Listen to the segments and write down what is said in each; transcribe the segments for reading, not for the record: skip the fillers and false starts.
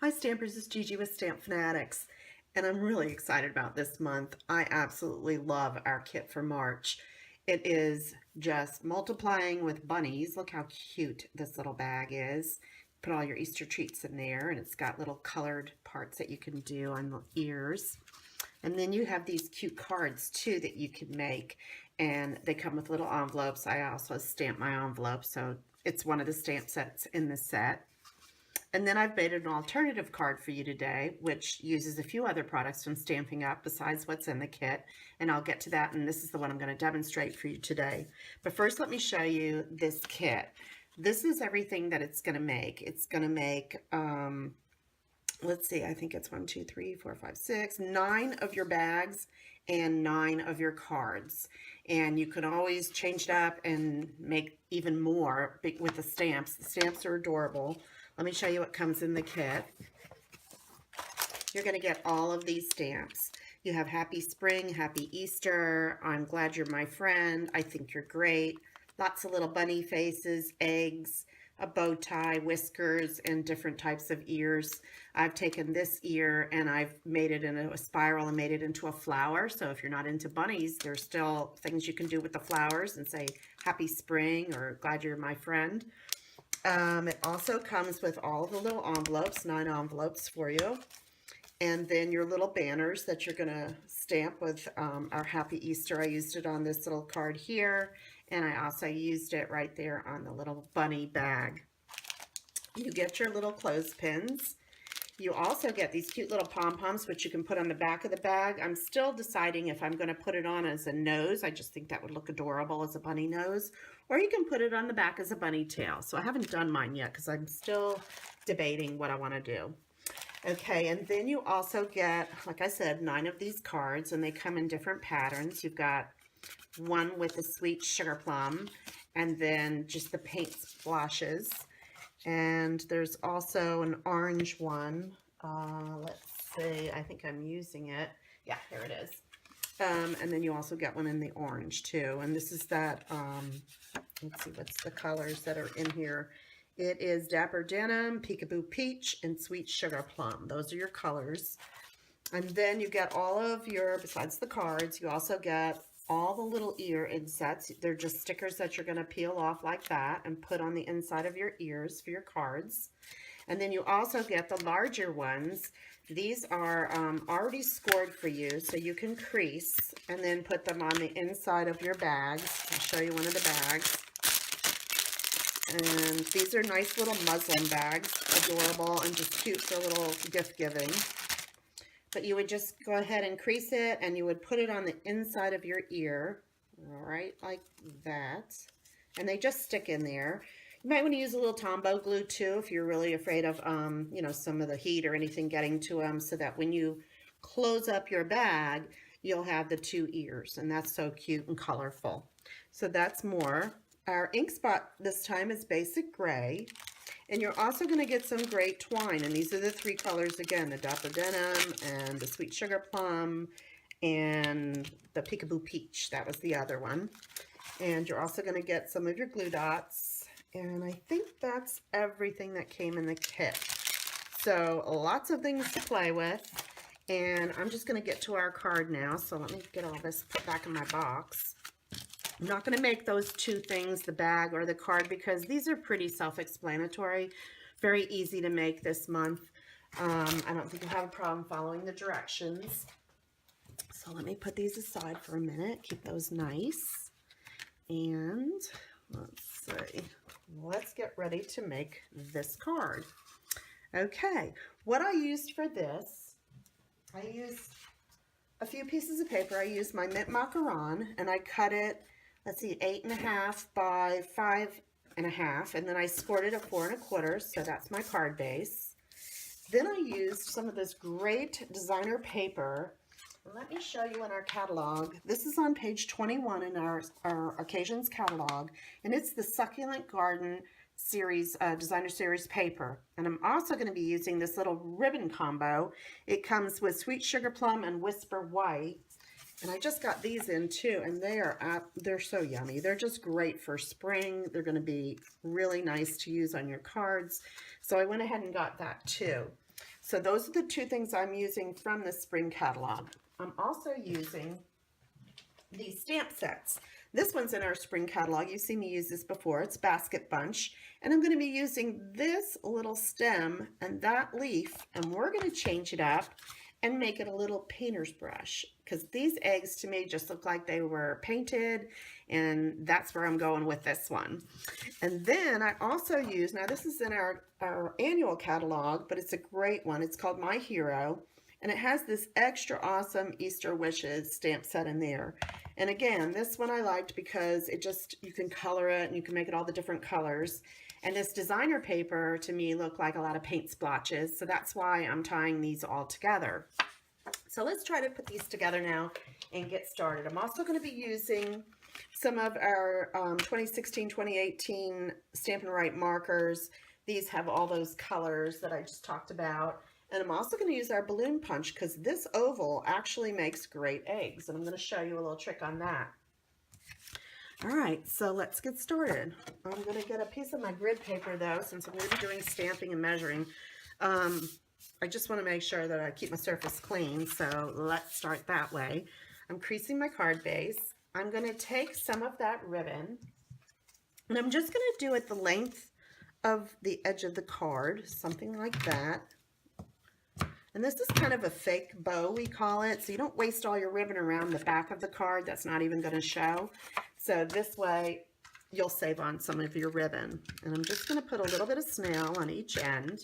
Hi Stampers, it's Gigi with Stamp Fanatics, and I'm really excited about this month. I absolutely love our kit for March. It is just multiplying with bunnies. Look how cute this little bag is. Put all your Easter treats in there, and it's got little colored parts that you can do on the ears. And then you have these cute cards too that you can make, and they come with little envelopes. I also stamp my envelope, so it's one of the stamp sets in the set. And then I've made an alternative card for you today, which uses a few other products from Stampin' Up besides what's in the kit. And I'll get to that, and this is the one I'm going to demonstrate for you today. But first, let me show you this kit. This is everything that it's going to make. It's going to make, let's see, I think it's 1, 2, 3, 4, 5, 6, 9 of your bags and 9 of your cards. And you can always change it up and make even more with the stamps. The stamps are adorable. Let me show you what comes in the kit. You're going to get all of these stamps. You have Happy Spring, Happy Easter, I'm glad you're my friend, I think you're great, lots of little bunny faces, eggs, a bow tie, whiskers, and different types of ears. I've taken this ear and I've made it in a spiral and made it into a flower. So if you're not into bunnies, there's still things you can do with the flowers and say Happy Spring or glad you're my friend. It also comes with all the little envelopes, 9 envelopes for you. And then your little banners that you're going to stamp with our Happy Easter. I used it on this little card here. And I also used it right there on the little bunny bag. You get your little clothespins. You also get these cute little pom-poms, which you can put on the back of the bag. I'm still deciding if I'm going to put it on as a nose. I just think that would look adorable as a bunny nose. Or you can put it on the back as a bunny tail. So I haven't done mine yet because I'm still debating what I want to do. Okay, and then you also get, like I said, 9 of these cards, and they come in different patterns. You've got one with the sweet sugar plum, and then just the paint splashes. And there's also an orange one. Let's see, I think I'm using it. Yeah, here it is. And then you also get one in the orange too. And this is that, let's see, what's the colors that are in here? It is Dapper Denim, Peekaboo Peach, and Sweet Sugar Plum. Those are your colors. And then you get all of your, besides the cards, you also get all the little ear insets. They're just stickers that you're going to peel off like that and put on the inside of your ears for your cards. And then you also get the larger ones. These are already scored for you, so you can crease and then put them on the inside of your bags. I'll show you one of the bags. And these are nice little muslin bags, adorable and just cute for a little gift giving. But you would just go ahead and crease it, and you would put it on the inside of your ear, all right, like that. And they just stick in there. You might want to use a little Tombow glue too if you're really afraid of, you know, some of the heat or anything getting to them, so that when you close up your bag, you'll have the 2 ears, and that's so cute and colorful. So that's more. Our ink spot this time is basic gray. And you're also going to get some gray twine, and these are the 3 colors again, the Dapper Denim and the Sweet Sugar Plum and the Peekaboo Peach. That was the other one. And you're also going to get some of your glue dots, and I think that's everything that came in the kit. So lots of things to play with, and I'm just going to get to our card now. So let me get all this put back in my box. I'm not going to make those 2 things, the bag or the card, because these are pretty self-explanatory, very easy to make this month. I don't think you'll have a problem following the directions. So let me put these aside for a minute, keep those nice. And let's see, let's get ready to make this card. Okay, what I used for this, I used a few pieces of paper. I used my mint macaron, and I cut it, let's see, 8.5 by 5.5, and then I scored it at 4 1/4, so that's my card base. Then I used some of this great designer paper. Let me show you in our catalog. This is on page 21 in our Occasions catalog, and it's the Succulent Garden series, designer series paper. And I'm also going to be using this little ribbon combo. It comes with Sweet Sugar Plum and Whisper White. And I just got these in too, and they're so yummy. They're just great for spring. They're going to be really nice to use on your cards. So I went ahead and got that too. So those are the two things I'm using from the spring catalog. I'm also using these stamp sets. This one's in our spring catalog. You've seen me use this before. It's Basket Bunch. And I'm going to be using this little stem and that leaf, and we're going to change it up and make it a little painter's brush, because these eggs to me just look like they were painted, and that's where I'm going with this one. And then I also use, now this is in our annual catalog, but it's a great one. It's called My Hero, and it has this extra awesome Easter Wishes stamp set in there. And again, this one I liked because it just, you can color it and you can make it all the different colors. And this designer paper to me looked like a lot of paint splotches, so that's why I'm tying these all together. So let's try to put these together now and get started. I'm also going to be using some of our 2016-2018 Stampin' Up markers. These have all those colors that I just talked about. And I'm also going to use our balloon punch because this oval actually makes great eggs. And I'm going to show you a little trick on that. All right, so let's get started. I'm going to get a piece of my grid paper though, since I'm going to be doing stamping and measuring. I just want to make sure that I keep my surface clean, so let's start that way. I'm creasing my card base. I'm going to take some of that ribbon, and I'm just going to do it the length of the edge of the card, something like that. And this is kind of a fake bow, we call it, so you don't waste all your ribbon around the back of the card. That's not even going to show. So this way, you'll save on some of your ribbon. And I'm just going to put a little bit of snail on each end.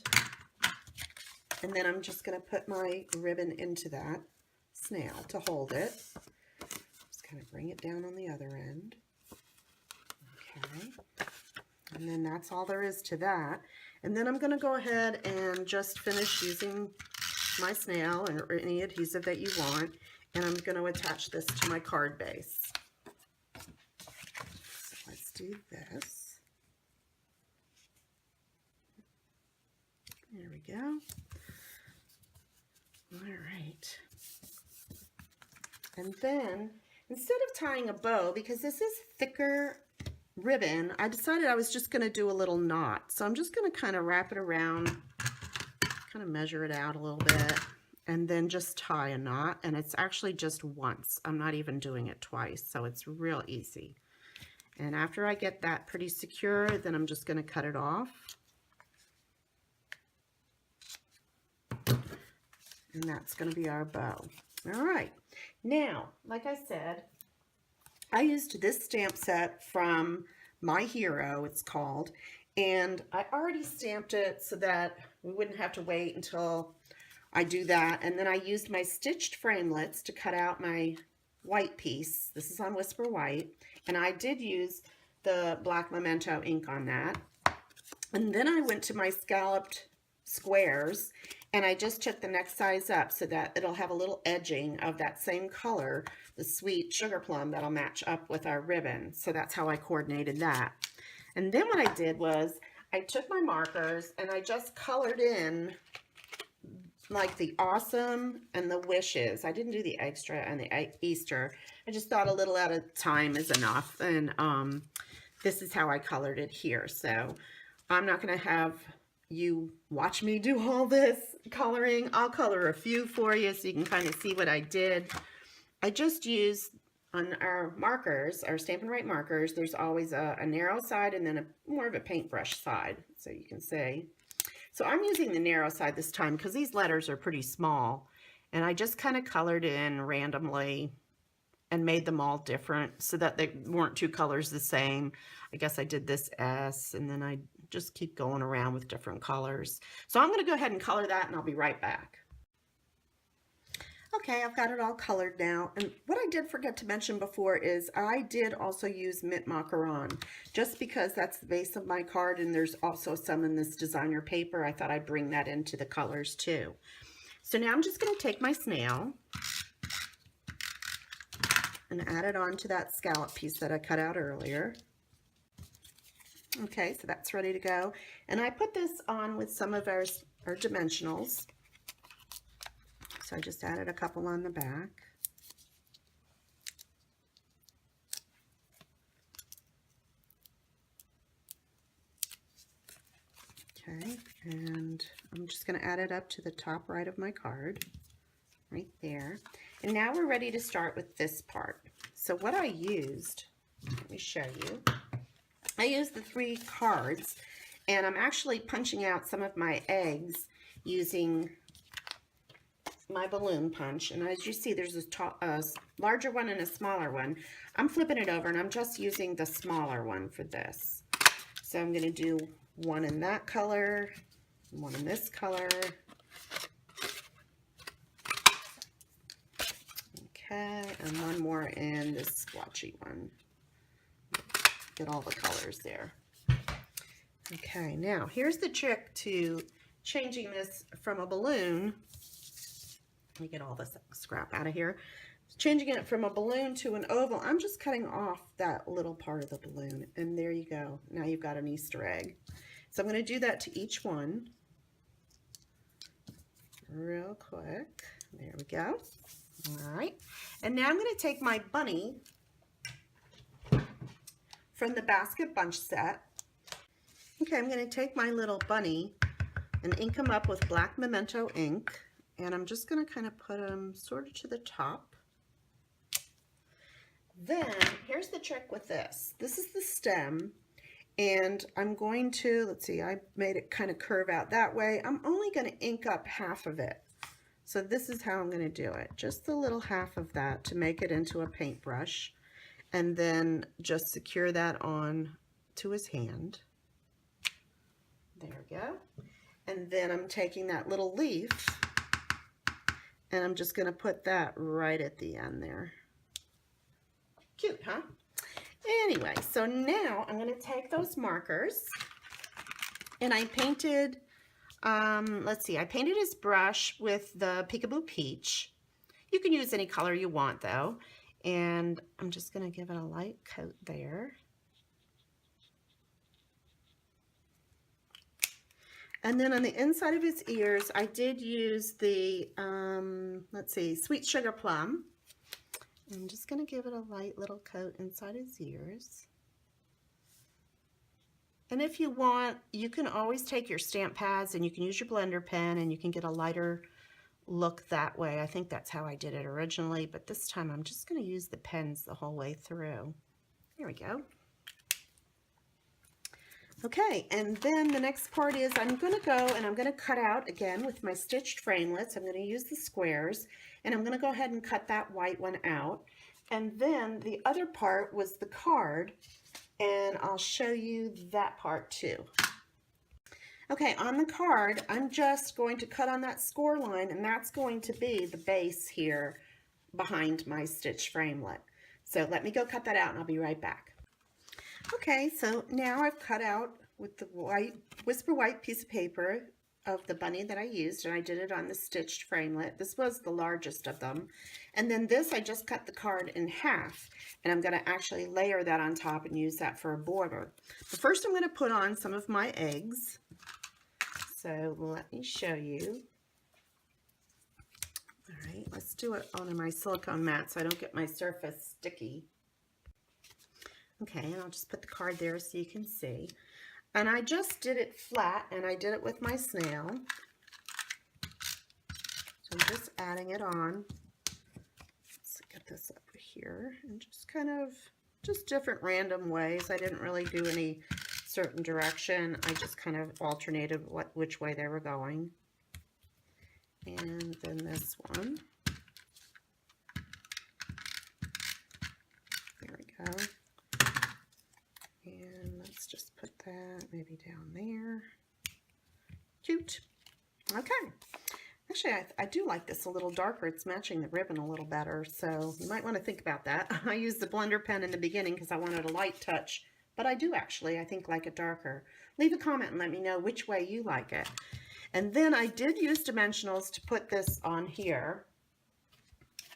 And then I'm just going to put my ribbon into that snail to hold it. Just kind of bring it down on the other end. Okay. And then that's all there is to that. And then I'm going to go ahead and just finish using my snail or any adhesive that you want. And I'm going to attach this to my card base. So let's do this. There we go. All right. And then, instead of tying a bow, because this is thicker ribbon, I decided I was just going to do a little knot. So I'm just going to kind of wrap it around, kind of measure it out a little bit, and then just tie a knot. And it's actually just once. I'm not even doing it twice, so it's real easy. And after I get that pretty secure, then I'm just going to cut it off. And that's going to be our bow. All right. Now, like I said, I used this stamp set from My Hero, it's called, and I already stamped it so that we wouldn't have to wait until I do that. And then I used my stitched framelits to cut out my white piece. This is on Whisper White, and I did use the black Memento ink on that. And then I went to my scalloped squares, and I just took the next size up so that it'll have a little edging of that same color, the sweet sugar plum, that'll match up with our ribbon. So that's how I coordinated that. And then what I did was I took my markers and I just colored in like the awesome and the wishes. I didn't do the extra and the Easter. I just thought a little at a time is enough. And this is how I colored it here. So I'm not going to have you watch me do all this coloring. I'll color a few for you so you can kind of see what I did. I just used on our markers, our Stampin' Up markers, there's always a narrow side and then a more of a paintbrush side, so you can see. So I'm using the narrow side this time because these letters are pretty small, and I just kind of colored in randomly and made them all different so that they weren't two colors the same. I guess I did this S, and then I just keep going around with different colors. So I'm going to go ahead and color that, and I'll be right back. Okay, I've got it all colored now, and what I did forget to mention before is I did also use mint macaron, just because that's the base of my card, and there's also some in this designer paper. I thought I'd bring that into the colors too. So now I'm just going to take my snail and add it on to that scallop piece that I cut out earlier. Okay, so that's ready to go. And I put this on with some of our dimensionals. So I just added a couple on the back. Okay, and I'm just going to add it up to the top right of my card, right there. And now we're ready to start with this part. So what I used, let me show you. I used the 3 cards, and I'm actually punching out some of my eggs using my balloon punch. And as you see, there's a larger one and a smaller one. I'm flipping it over, and I'm just using the smaller one for this. So I'm going to do one in that color, one in this color. Okay, and one more in this splotchy one. Get all the colors there. Okay, now here's the trick to changing this from a balloon. Let me get all this scrap out of here. Changing it from a balloon to an oval, I'm just cutting off that little part of the balloon, and there you go. Now you've got an Easter egg. So I'm going to do that to each one real quick. There we go. All right, and now I'm going to take my bunny from the basket bunch set. Okay, I'm going to take my little bunny and ink him up with black memento ink, and I'm just going to kind of put him sort of to the top. Then here's the trick with this. This is the stem, and I'm going to, let's see, I made it kind of curve out that way. I'm only going to ink up half of it. So this is how I'm going to do it. Just the little half of that to make it into a paintbrush, and then just secure that on to his hand. There we go. And then I'm taking that little leaf, and I'm just going to put that right at the end there. Cute, huh? Anyway, so now I'm going to take those markers, and I painted, let's see, I painted his brush with the Peekaboo Peach. You can use any color you want, though. And I'm just going to give it a light coat there. And then on the inside of his ears, I did use the, let's see, Sweet Sugar Plum. I'm just going to give it a light little coat inside his ears. And if you want, you can always take your stamp pads and you can use your blender pen and you can get a lighter look that way. I think that's how I did it originally, but this time I'm just going to use the pens the whole way through. There we go. Okay, and then the next part is I'm going to go and I'm going to cut out again with my stitched framelits. I'm going to use the squares, and I'm going to go ahead and cut that white one out. And then the other part was the card, and I'll show you that part too. Okay, on the card, I'm just going to cut on that score line, and that's going to be the base here behind my stitched framelit. So let me go cut that out, and I'll be right back. Okay, so now I've cut out with the white Whisper White piece of paper of the bunny that I used, and I did it on the stitched framelit. This was the largest of them. And then this, I just cut the card in half, and I'm going to actually layer that on top and use that for a border. But first I'm going to put on some of my eggs. So let me show you. All right, let's do it on my silicone mat so I don't get my surface sticky. Okay, and I'll just put the card there so you can see. And I just did it flat, and I did it with my snail. So I'm just adding it on. Let's get this over here, and just kind of, just different random ways. I didn't really do any certain direction. I just kind of alternated which way they were going. And then this one. There we go. And let's just put that maybe down there. Cute. Okay. Actually, I do like this a little darker. It's matching the ribbon a little better, so you might want to think about that. I used the blender pen in the beginning because I wanted a light touch, but I do actually, I think, like it darker. Leave a comment and let me know which way you like it. And then I did use dimensionals to put this on here.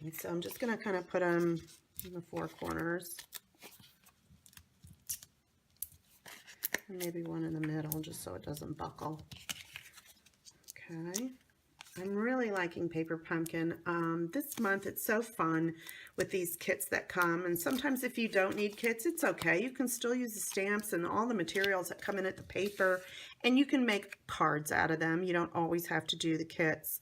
And so I'm just going to kind of put them in the 4 corners. And maybe one in the middle just so it doesn't buckle. Okay. I'm really liking Paper Pumpkin. This month it's so fun with these kits that come, and sometimes if you don't need kits, it's okay. You can still use the stamps and all the materials that come in at the paper, and you can make cards out of them. You don't always have to do the kits,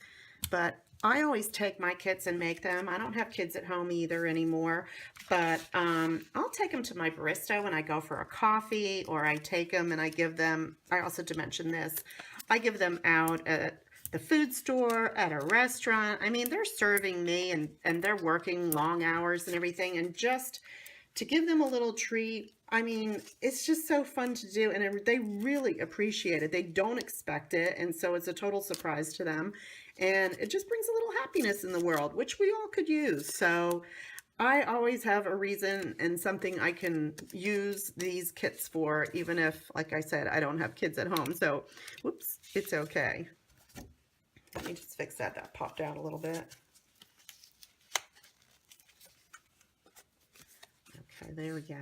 but I always take my kits and make them. I don't have kids at home either anymore, but I'll take them to my barista when I go for a coffee, or I take them and I give them, I also to mention this, I give them out at the food store, at a restaurant. I mean, they're serving me and they're working long hours and everything. And just to give them a little treat, I mean, it's just so fun to do. And they really appreciate it. They don't expect it. And so it's a total surprise to them. And it just brings a little happiness in the world, which we all could use. So I always have a reason and something I can use these kits for, even if, like I said, I don't have kids at home. So, whoops, it's okay. Let me just fix that. That popped out a little bit. Okay, there we go.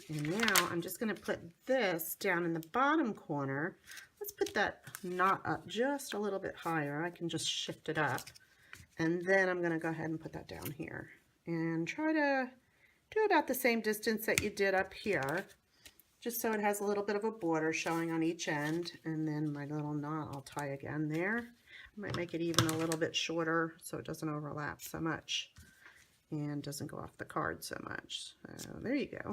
And now I'm just going to put this down in the bottom corner. Let's put that knot up just a little bit higher. I can just shift it up. And then I'm going to go ahead and put that down here. And try to do about the same distance that you did up here, just so it has a little bit of a border showing on each end. And then my little knot I'll tie again there. I might make it even a little bit shorter so it doesn't overlap so much and doesn't go off the card so much. So there you go.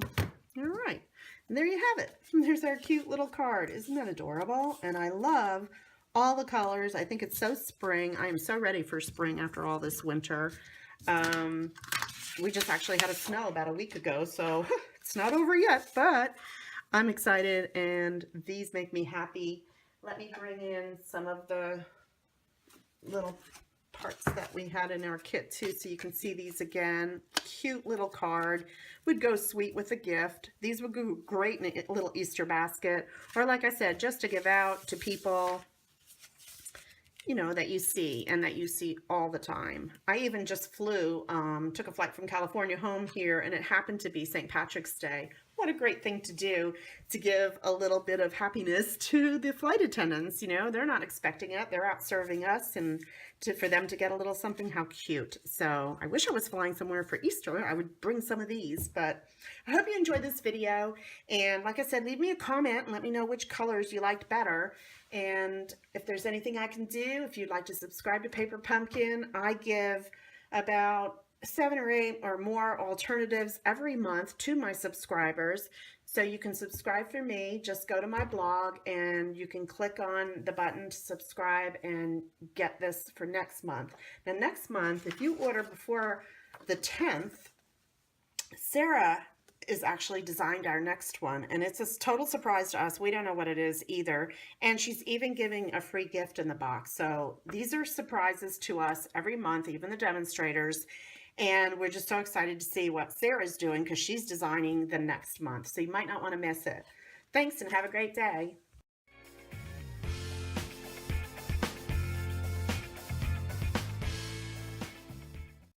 All right, and there you have it. There's our cute little card. Isn't that adorable? And I love all the colors. I think it's so spring. I am so ready for spring after all this winter. We just actually had a snow about a week ago, so it's not over yet, but I'm excited and these make me happy. Let me bring in some of the little parts that we had in our kit too, so you can see these again. Cute little card, would go sweet with a gift. These would go great in a little Easter basket, or like I said, just to give out to people, you know, that you see and that you see all the time. I even just flew, took a flight from California home here, and it happened to be St. Patrick's Day. What a great thing to do, to give a little bit of happiness to the flight attendants. You know, they're not expecting it. They're out serving us, and for them to get a little something, how cute. So I wish I was flying somewhere for Easter. I would bring some of these, but I hope you enjoyed this video. And like I said, leave me a comment and let me know which colors you liked better. And if there's anything I can do, if you'd like to subscribe to Paper Pumpkin, I give about 7 or 8 or more alternatives every month to my subscribers. So you can subscribe for me. Just go to my blog and you can click on the button to subscribe and get this for next month. Now next month, if you order before the 10th, Sarah is actually designed our next one, and it's a total surprise to us. We don't know what it is either, and she's even giving a free gift in the box. So these are surprises to us every month, even the demonstrators, and we're just so excited to see what Sarah's doing because she's designing the next month, so you might not want to miss it. Thanks and have a great day.